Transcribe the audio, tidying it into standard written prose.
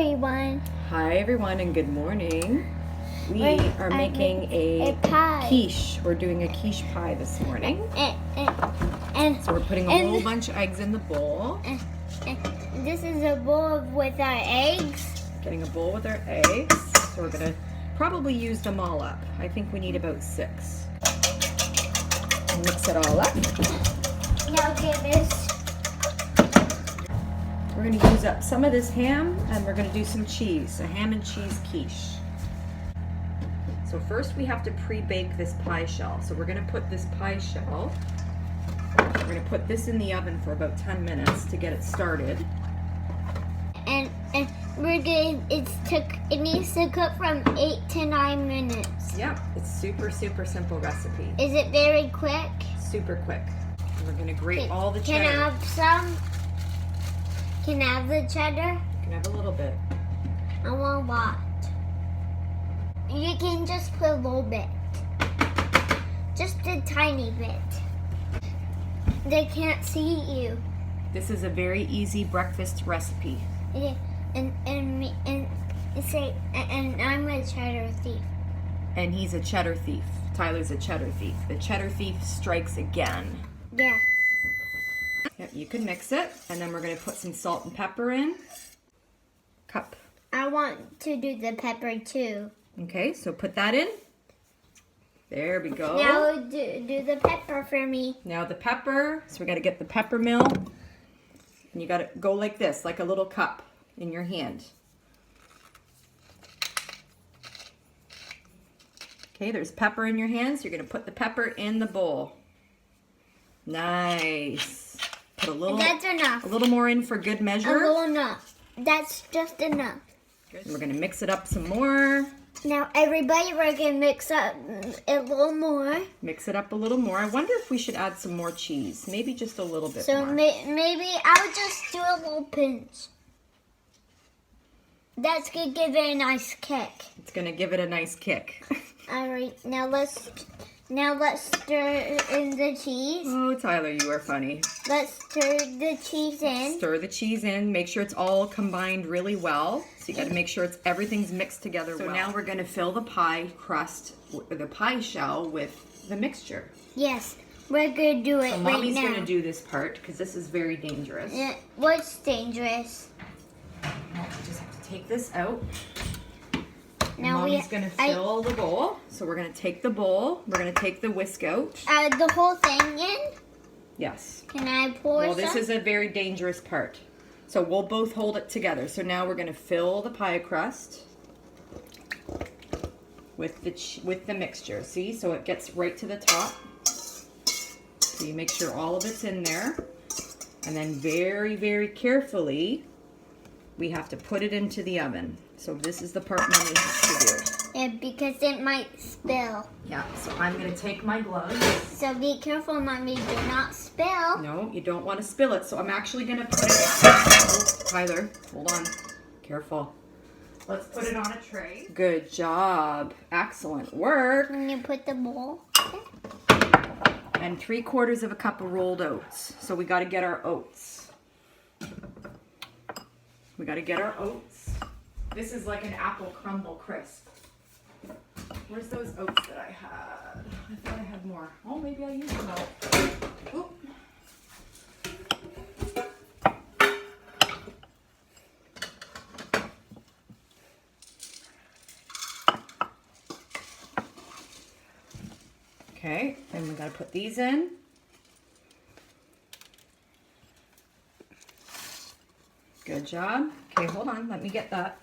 everyone. Hi everyone and good morning. We are making a pie. quiche. We're doing a quiche pie this morning. So we're putting a whole bunch of eggs in the bowl. This is a bowl with our eggs. Getting a bowl with our eggs. So we're gonna probably use them all up. I think we need about 6. Mix it all up. Now get this. We're gonna use up some of this ham and we're gonna do some cheese, a ham and cheese quiche. So first we have to pre-bake this pie shell. So we're gonna put this pie shell, we're gonna put this in the oven for about 10 minutes to get it started. And we're gonna, it needs to cook from 8 to 9 minutes. Yep, it's super simple recipe. Is it very quick? Super quick. And we're gonna grate all the cheddar. Can I have some? Can I have the cheddar? You can have a little bit. I want a lot. You can just put a little bit. Just a tiny bit. They can't see you. This is a very easy breakfast recipe. Yeah, and I'm a cheddar thief. And he's a cheddar thief. Tyler's a cheddar thief. The cheddar thief strikes again. Yeah. Yep, you can mix it, and then we're going to put some salt and pepper in. Cup. I want to do the pepper too. Okay, so put that in. There we go. Now do the pepper for me. Now the pepper. So we got to get the pepper mill. And you got to go like this, like a little cup in your hand. Okay, there's pepper in your hands. You're going to put the pepper in the bowl. Nice. Put a little. That's enough. A little more in for good measure. A little enough. That's just enough. Good. We're going to mix it up some more. Now everybody, we're going to mix up a little more. Mix it up a little more. I wonder if we should add some more cheese. Maybe just a little bit so more. Maybe I'll just do a little pinch. That's going to give it a nice kick. It's going to give it a nice kick. All right, now let's stir in the cheese. Oh, Tyler, you are funny. Let's stir the cheese in. Stir the cheese in. Make sure it's all combined really well. So you got to make sure everything's mixed together well. So now we're going to fill the pie crust, or the pie shell, with the mixture. Yes, we're going to do it so right now. Mommy's going to do this part because this is very dangerous. Yeah, what's dangerous? Well, we just have to take this out. Now Mommy's going to fill the bowl. So we're going to take the bowl. We're going to take the whisk out. The whole thing in? Yes. Can I pour Well, some? this is a very dangerous part. So we'll both hold it together. So now we're going to fill the pie crust with the mixture. See? So it gets right to the top. So you make sure all of it's in there. And then very carefully, we have to put it into the oven. So this is the part Mommy has to do. Yeah, because it might spill. Yeah, so I'm going to take my gloves. So be careful, Mommy. Do not spill. No, you don't want to spill it. So I'm actually going to put it... Oh, Tyler, hold on. Careful. Let's put it on a tray. Good job. Excellent work. When you put the bowl. And 3/4 cup of rolled oats. So we got to get our oats. We got to get our oats. This is like an apple crumble crisp. Where's those oats that I had? I thought I had more. Oh, maybe I used them all. Oop. Okay, and we gotta put these in. Good job. Okay, hold on, let me get that.